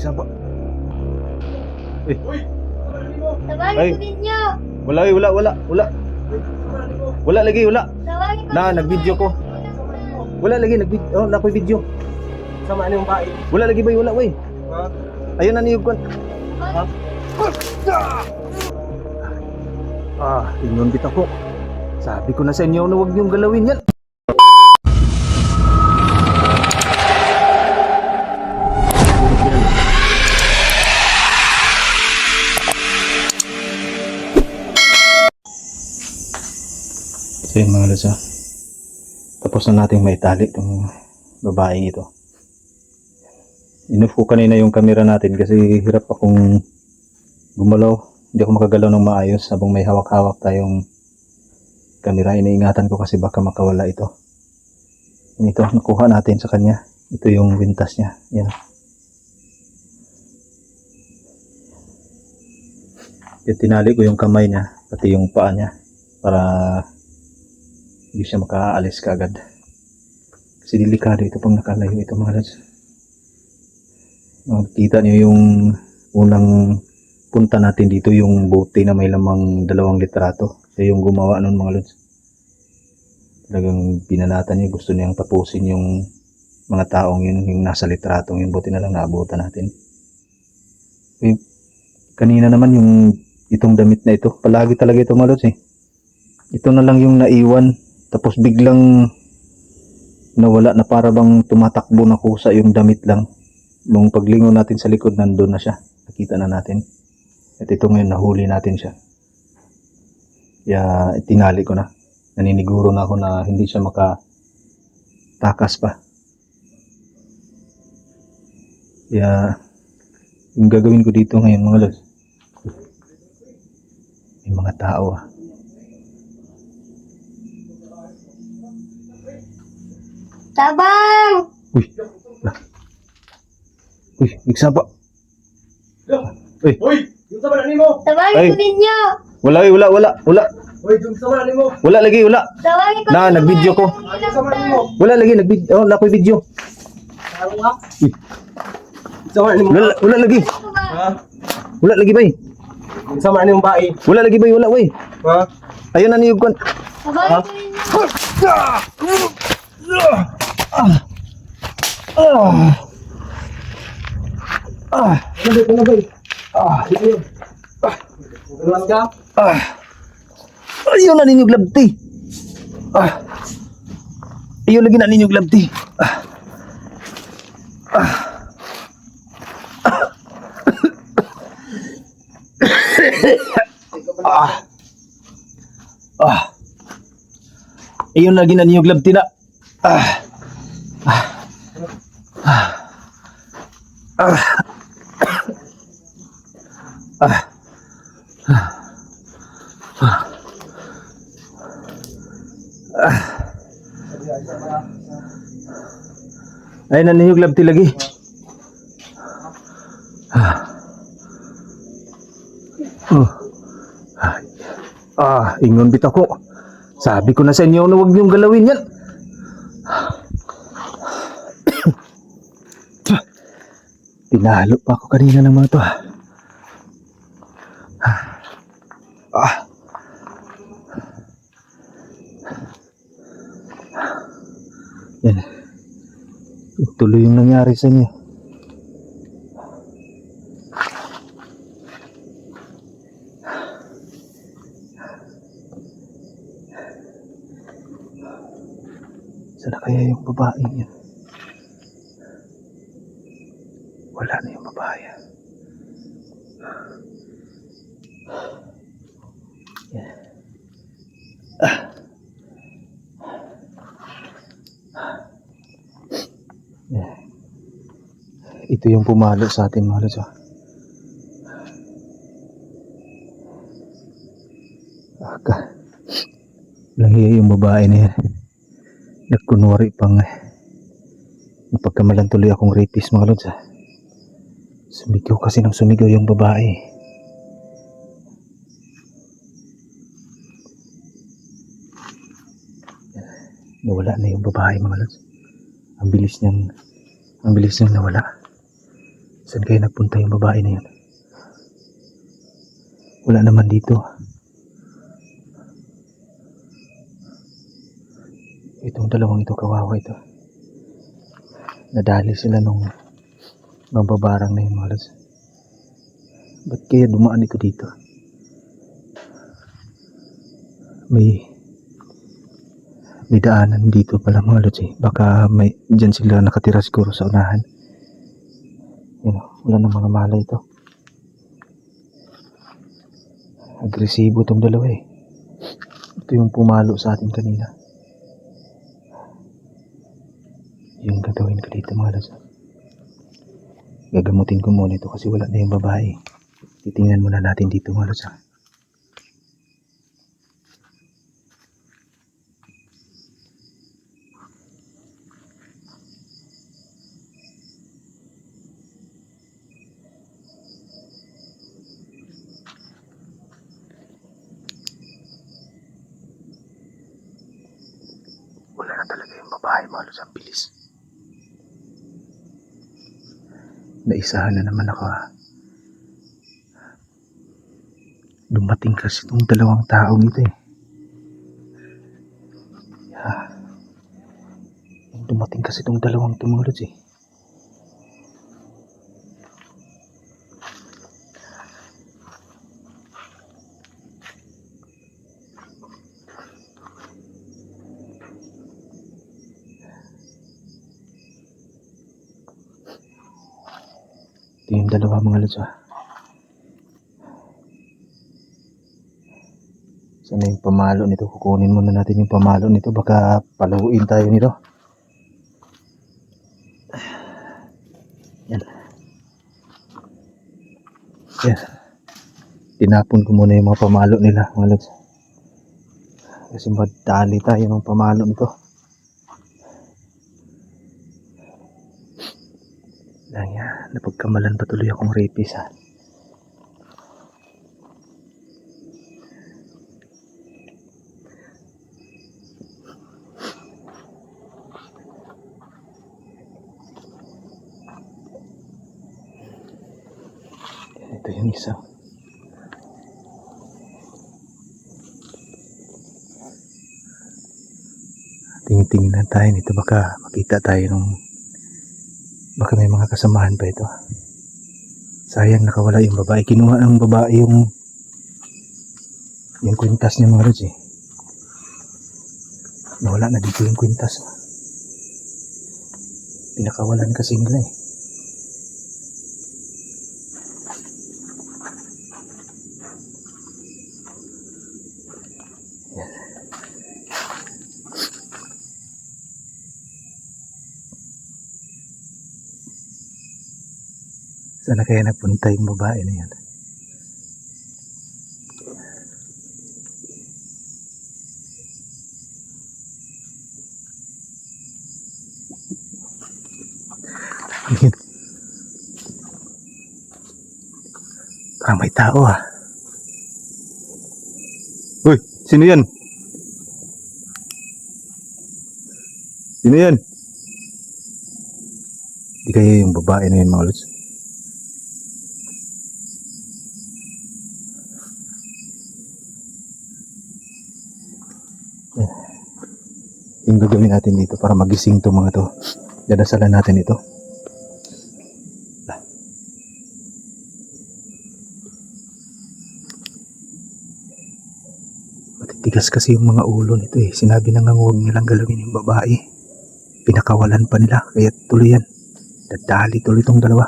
Saba. Eh. Tawagin ko ninyo. Wala. Wala lagi, wala. Tawagin ko Na, ninyo. nag-video ko. Wala lagi, nag-video. Oh, nakoy video. Sama ano yung bae? Wala lagi bay, wala bay. Ha? Ayun na niyog kon. Ha? Ingon bitaw ko. Sabi ko na sa inyo na huwag niyong galawin yan. So yun mga lods, tapos na natin maitali itong babaeng ito. Inuff ko kanina yung camera natin kasi hirap akong gumalaw. Hindi ako makagalaw ng maayos habang may hawak-hawak tayong camera. Iniingatan ko kasi baka makawala ito. Ito, nakuha natin sa kanya. Ito yung wintas niya. Yan. Yung tinali ko yung kamay niya, pati yung paa niya para hindi siya makaalis kaagad. Kasi delikado ito pag nakalayo ito mga lods. Nakita niyo yung unang punta natin dito, yung bote na may lamang 2 litrato. Siya yung gumawa nun mga lods. Talagang binanatan niya, gusto niyang tapusin yung mga taong yun, yung nasa litratong yun. Buti na lang naabutan natin. Eh, kanina naman yung itong damit na ito, palagi talaga ito mga lods eh. Ito na lang yung naiwan, tapos biglang nawala na, para bang tumatakbo na kusa yung damit lang. Nung paglingon natin sa likod, nandun na siya. Nakita na natin. At ito ngayon, nahuli natin siya. Kaya tinali ko na. Naniniguro na ako na hindi siya makatakas pa. Kaya yung gagawin ko dito ngayon mga lods, may mga tao Tabang! Uy! Uy! Igsaba! Uy! Hoy! Yung sama na nimo! Tawagin ko ninyo. Wala! Hoy, yung sama na nimo! Wala lagi, wala! Tawagin ko Na, ninyo. nag-video ko. Yung sama na nimo! Wala lagi, nag-video. Oh, nakoy video. Ano nga? Sama na nimo! Wala lagi. Ha? Wala lagi bay. Yung sama na yung bae? Wala lagi bay, wala bay. Ha? Ayun na niyog kon. Tawagin ko ninyo. Ano ba? Sige yun. Luwas ka? Ayun na ninyog labti. Ayun lagi na ninyog labti. Ayun lagi na ninyog labti na. Ayun na ninyog labti lagi. Ingon bitaw ko. Sabi ko na sa inyo na huwag niyong galawin yan. Tinalo pa ako kanina ng mga to. Yan. Tuloy yung nangyari sa inyo. Sana kaya yung babaeng yun? Wala na yung babae. Yeah. Yeah. Ito yung pumalo sa atin mga lods. Lahiya yung babae na yan. Nagkunwari pang napagkamalan tuloy akong rapist mga lods. Sumigaw kasi ng sumigaw yung babae. Nawala na yung babae mga lods. Ang bilis niyang nawala. Saan kaya nagpunta yung babae na yun? Wala naman dito. Itong dalawang ito, kawawa ito. Nadali sila nung mababarang na yun, mga lods. Ba't kaya dumaan ito dito? May daanan dito pala, mga lods eh. Baka dyan sila nakatira siguro sa unahan. Yun, wala na mga malay ito. Agresibo itong dalawa eh. Ito yung pumalo sa atin kanina. Yung gagawin ko dito, mga lods. Gagamutin ko muna ito kasi wala na yung babae. Titingnan muna natin dito, mga lods. Wala na talaga yung babae, mga lods. Ang bilis. Naisahan na naman ako. Dumating kasi itong dalawang taong ito eh. Dumating kasi itong dalawang ito, mga lods eh. Ito yung dalawa, mga lods. Sana yung pamalo nito? Kukunin muna natin yung pamalo nito. Baka paluin tayo nito. Yan. Yan. Tinapon ko muna yung mga pamalo nila, mga lods. Kasi madali tayo ng pamalo nito. Lang yan. Napagkamalan patuloy akong rapist ha. Ito yung isa. Tingin-tingin na tayo nito. Baka makita tayo nung... Baka may mga kasamahan pa ito. Sayang nakawala yung babae. Kinuha ng babae yung kwintas niya, mga lods eh. Nawala na dito yung kwintas. Pinakawalan kasi nila eh. Sana kaya nagpunta yung babae na yan? Parang may tao ah. Uy, sino yan? Sino yan? Di kaya yung babae na yun, mga lods? Yung gagawin natin dito para magising to mga to. Dadasalan natin ito. Matitigas kasi yung mga ulo nito eh. Sinabi na nga huwag nilang galawin yung babae. Pinakawalan pa nila. Kaya tuloy yan. Dadali tuloy itong dalawa.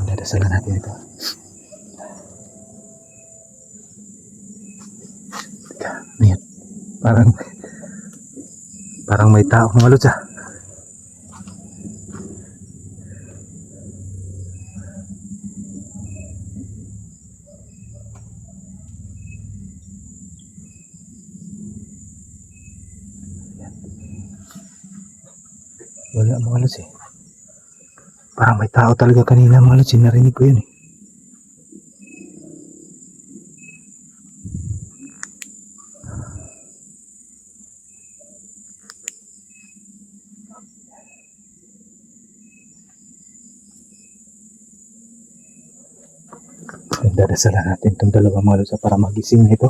Dadasalan natin ito. Teka, ano yan? Parang may tao, mga lods ah. Wala, mga lods eh. Parang may tao talaga kanina, mga lods. Narinig ko yun eh. Dadasalan natin itong dalawa mga lods para magising na ito.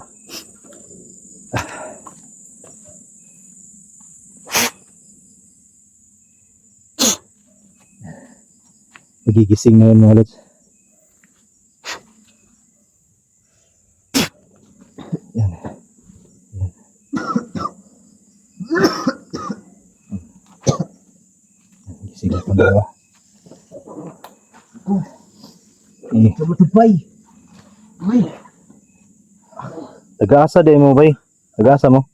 Magigising na yun mga lods. Yan. Yan. Gising na itong dalawa. Eh, Matupay. Ay. taga-asa din mo bay. Taga-asa mo.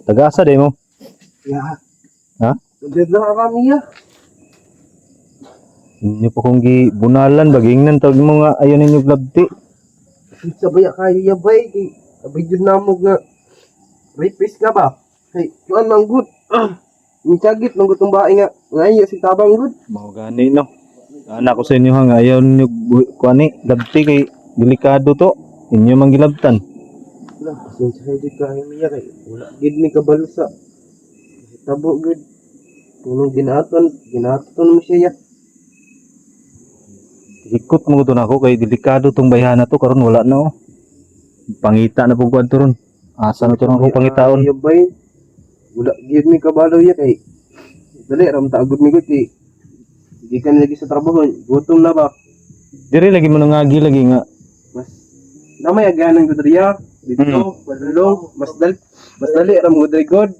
Taga-asa din mo. Ya. Ha? Dada kami ya. Inyo pa kong gibunalan bagingnan tawag mo nga ayon ninyo glabti. Sabay kayo ya bay. Sabay jud namo nga. Rapist ka ba? Hey, kuan man good. Ni cagit nang gutong bae nga. Ngayon si tabang good. Mao gani no. Anak ko sa inyo nga ayaw ninyo kuani glabti kay delikado to. Inyo man gilabtan. Lah, pasensya kayo di kayo niya kay wala gid mi kabalsa. Tabo gud. Tunong ginaton mo siya ya. Ikot mo to nako kay delikado tong bayhana to karon wala na oh. Pangita na pug to ron. Asa na to nang pangitaon. Ay, bay. Wala gid mi kabalo ya kay. Dali ram ta gud mi gud kay. Di ka lagi sa trabaho, gutom na ba? Diri lagi mo nangagi lagi nga. Mas namay aganan gud riya dito, padulong, mas dali ram gud god.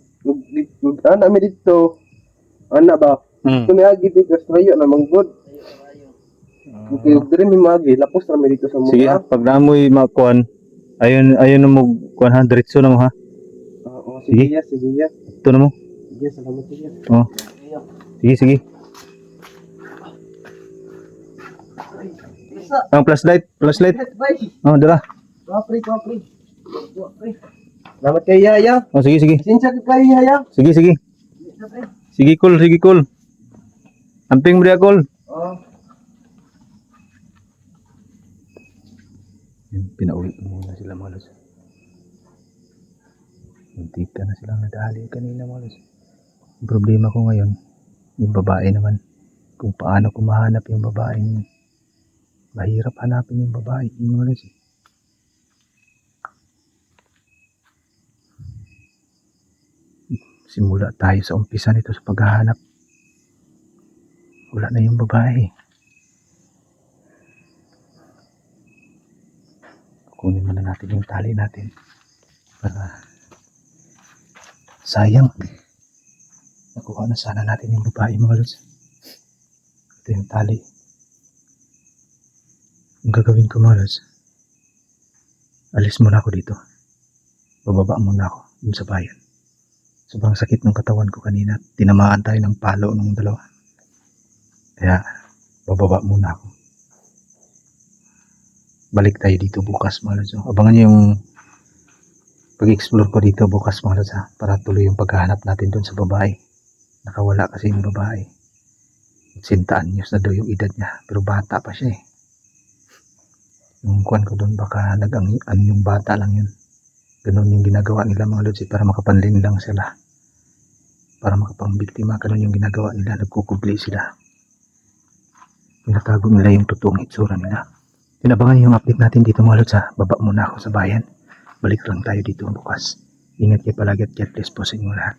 Gud ana mi dito. Ana ba? Kung agi bigas rayo na manggod. Okay, diri mi magi lapos ra mi dito sa Sige, mukha. pag namoy makuan, ayon na mo kuan ha, diretso na mo ha. Oo, sige ya, sige ya. Ito na mo. Sige, salamat ya. Oh. Sige, sige. Isa, Ang flashlight. bay. Oh, dala. Kapri. Salamat kay Yaya. Oh, sige, sige. Sinsya ka kay Yaya. Sige, sige. Sige, cool. Amping mo cool. Oh. Pinauwi ko muna sila mga lods. Muntik ka na silang nadali kanina mga lods. Ang problema ko ngayon, yung babae naman. Kung paano ko mahanap yung babaeng yun. Mahirap hanapin yung babae yung mga lods. Simula tayo sa umpisa nito sa paghahanap. Wala na yung babae. Kunin muna natin yung tali natin para sayang nakuha na sana natin yung babae mga lods. Ito yung tali. Ang gagawin ko mga lods, alis muna ako dito, bababa muna ako dun sa bayan. Sobrang sakit ng katawan ko kanina, tinamaan tayo ng palo ng dalawa, kaya bababa muna ako. Balik tayo dito bukas mga lods. Abangan nyo yung pag-explore ko dito bukas mga lods ha, para tuloy yung paghahanap natin doon sa babae. Nakawala kasi yung babae. 80 anyos na daw yung edad niya, pero bata pa siya eh. Yung kuwan ko doon baka nag-an yung bata lang yun. Ganun yung ginagawa nila mga lods para makapanlin lang sila. Para makapangbiktima, ganun yung ginagawa nila, nagkukubli sila. Pinatago nila yung totoong itsura nila. Tinabangan yung update natin dito mga lods ha. Baba muna ako sa bayan. Balik lang tayo dito bukas. Ingat kayo palagi at God bless po sa inyo lahat.